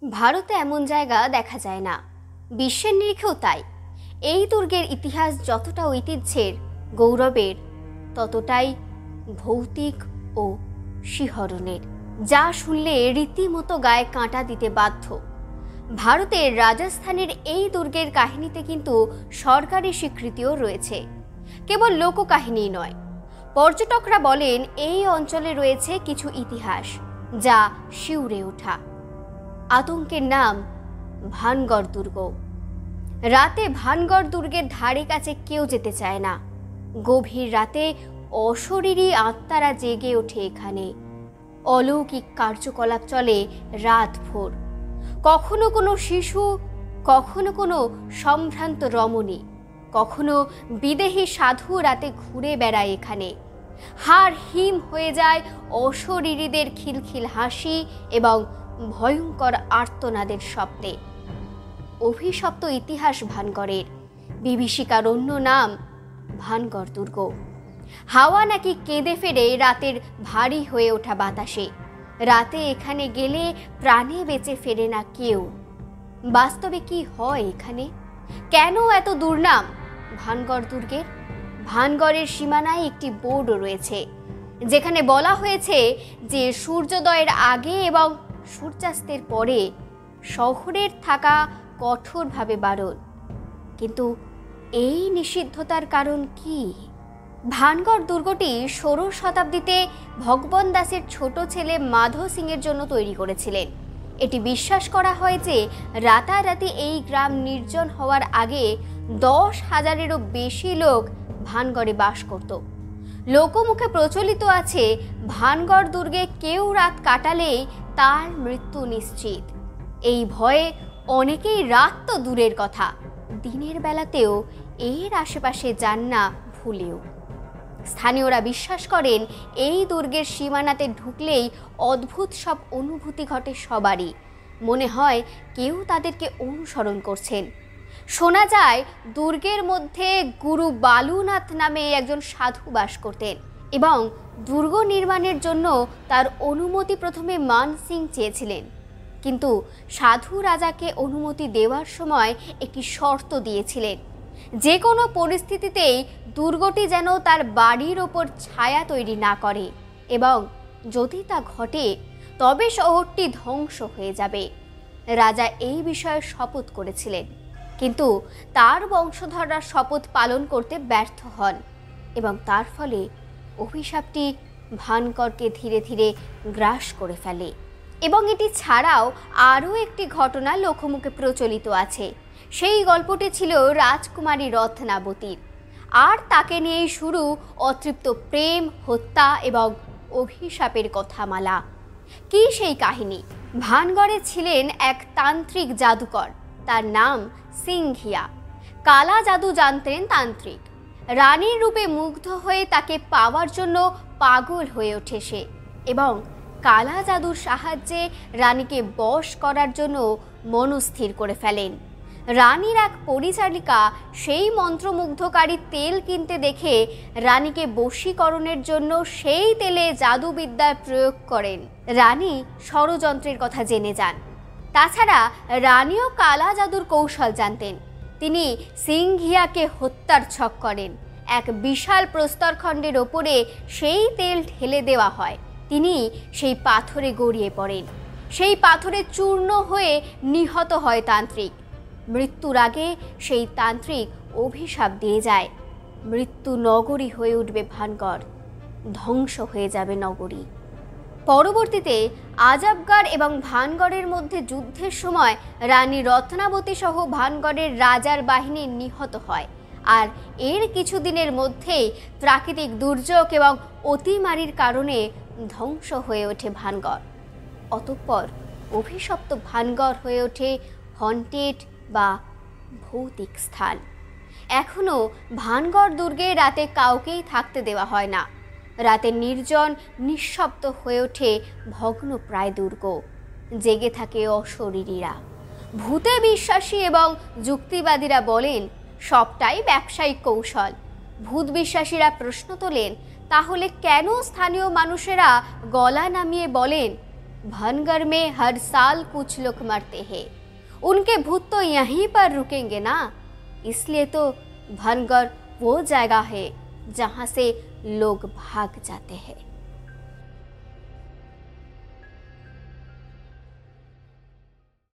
ভারতে এমন জায়গা দেখা যায় না, বিশ্বের নিরিখেও তাই। এই দুর্গের ইতিহাস যতটা ঐতিহ্যের, গৌরবের, ততটাই ভৌতিক ও শিহরণের, যা শুনলে রীতিমতো গায়ে কাঁটা দিতে বাধ্য। ভারতের রাজস্থানের এই দুর্গের কাহিনীতে কিন্তু সরকারি স্বীকৃতিও রয়েছে, কেবল লোককাহিনী নয়। পর্যটকরা বলেন এই অঞ্চলে রয়েছে কিছু ইতিহাস যা শিউরে ওঠা। আতঙ্কের নাম ভানগড় দুর্গ। রাতে ভানগড় দুর্গের ধারে কাছে কেউ যেতে চায় না। গভীর রাতে অশরীরী আত্মারা জেগে ওঠে এখানে। অলৌকিক কার্যকলাপ চলে রাতভর। কখনো কোনো শিশু, কখনো কোনো সম্ভ্রান্ত রমণী, কখনো বিদেহী সাধু রাতে ঘুরে বেড়ায় এখানে। হাড় হিম হয়ে যায় অশরীরীদের খিলখিল হাসি এবং ভয়ঙ্কর আর্তনাদের শব্দে। অভিশপ্ত ইতিহাস ভানগড়ের, বিভীষিকার অন্য নাম ভানগড় দুর্গ। হাওয়া নাকি কেঁদে ফেরে রাতের ভারী হয়ে ওঠা বাতাসে। রাতে এখানে গেলে প্রাণে বেঁচে ফেরে না কেউ। বাস্তবে কি হয় এখানে? কেন এত দুর্নাম ভানগড় দুর্গের? ভানগড়ের সীমানায় একটি বোর্ড রয়েছে, যেখানে বলা হয়েছে যে সূর্যোদয়ের আগে এবং সূর্যাস্তের পরে শহরের থাকা কঠোরভাবে বারণ। কিন্তু এই নিষিদ্ধতার কারণ কি? ভানগড় দুর্গটি 16 শতাব্দীতে ভগবন দাসের ছোট ছেলে মাধো সিংয়ের জন্য তৈরি করেছিলেন। এটি বিশ্বাস করা হয় যে রাতারাতি এই গ্রাম নির্জন হওয়ার আগে 10,000-এরও বেশি লোক ভানগড়ে বাস করত। লোকমুখে প্রচলিত আছে ভানগড় দুর্গে কেউ রাত কাটালেই তার মৃত্যু নিশ্চিত। এই ভয়ে অনেকেই রাত তো দূরের কথা, দিনের বেলাতেও এর আশেপাশে যান না ভুলেও। স্থানীয়রা বিশ্বাস করেন এই দুর্গের সীমানাতে ঢুকলেই অদ্ভুত সব অনুভূতি ঘটে সবারই। মনে হয় কেউ তাদেরকে অনুসরণ করছেন। শোনা যায় দুর্গের মধ্যে গুরু বালুনাথ নামে একজন সাধু বাস করতেন এবং দুর্গ নির্মাণের জন্য তার অনুমতি প্রথমে মান সিং চেয়েছিলেন। কিন্তু সাধু রাজাকে অনুমতি দেওয়ার সময় একটি শর্ত দিয়েছিলেন, যে কোনো পরিস্থিতিতেই দুর্গটি যেন তার বাড়ির ওপর ছায়া তৈরি না করে, এবং যদি তা ঘটে তবে শহরটি ধ্বংস হয়ে যাবে। রাজা এই বিষয়ে শপথ করেছিলেন, কিন্তু তার বংশধররা শপথ পালন করতে ব্যর্থ হন এবং তার ফলে অভিশাপটি ভানগড়কে ধীরে ধীরে গ্রাস করে ফেলে। এবং এটি ছাড়াও আরও একটি ঘটনা লোকমুখে প্রচলিত আছে। সেই গল্পটি ছিল রাজকুমারী রত্নাবতীর, আর তাকে নিয়েই শুরু অতৃপ্ত প্রেম, হত্যা এবং অভিশাপের কথামালা। কি সেই কাহিনী? ভানগড়ে ছিলেন এক তান্ত্রিক জাদুকর, তার নাম সিংহিয়া। কালা জাদু জানতেন তান্ত্রিক। রানীর রূপে মুগ্ধ হয়ে তাকে পাওয়ার জন্য পাগল হয়ে ওঠে সে, এবং কালা জাদুর সাহায্যে রানীকে বশ করার জন্য মনস্থির করে ফেলেন। রানীর এক পরিচারিকা সেই মন্ত্রমুগ্ধকারী তেল কিনতে দেখে রানীকে বশীকরণের জন্য সেই তেলে জাদুবিদ্যার প্রয়োগ করেন। রানী ষড়যন্ত্রের কথা জেনে যান। তাছাড়া রানীও কালা জাদুর কৌশল জানতেন। তিনি সিংহিয়াকে হত্যার ছক করেন। এক বিশাল প্রস্তরখণ্ডের ওপরে সেই তেল ঢেলে দেওয়া হয়। তিনি সেই পাথরে গড়িয়ে পড়েন। সেই পাথরে চূর্ণ হয়ে নিহত হয় তান্ত্রিক। মৃত্যুর আগে সেই তান্ত্রিক অভিশাপ দিয়ে যায়, মৃত্যু নগরী হয়ে উঠবে ভানগড়, ধ্বংস হয়ে যাবে নগরী। পরবর্তীতে আজবগড় এবং ভানগড়ের মধ্যে যুদ্ধের সময় রানী রত্নাবতী সহ ভানগড়ের রাজার বাহিনী নিহত হয়। আর এর কিছুদিনের মধ্যেই প্রাকৃতিক দুর্যোগ এবং অতিমারির কারণে ধ্বংস হয়ে ওঠে ভানগড়। অতঃপর অভিশপ্ত ভানগড় হয়ে ওঠে হন্টেড বা ভৌতিক স্থান। এখনও ভানগড় দুর্গে রাতে কাউকেই থাকতে দেওয়া হয় না। রাতে নির্জন নিঃশব্দ হয়ে ওঠে ভগ্নপ্রায় দুর্গ। জেগে থাকে অশরীরীরা। ভূতে বিশ্বাসী এবং যুক্তিবাদীরা বলেন সবটাই ব্যবসায়িক কৌশল। ভূত বিশ্বাসীরা প্রশ্ন তোলেন, তাহলে কেন স্থানীয় মানুষেরা গলা নামিয়ে বলেন भनगर में हर साल कुछ लोग मरते हैं, उनके भूत तो यहीं पर रुकेंगे ना। इसलिए तो भनगर वो जगह है जहाँ से लोग भाग जाते हैं।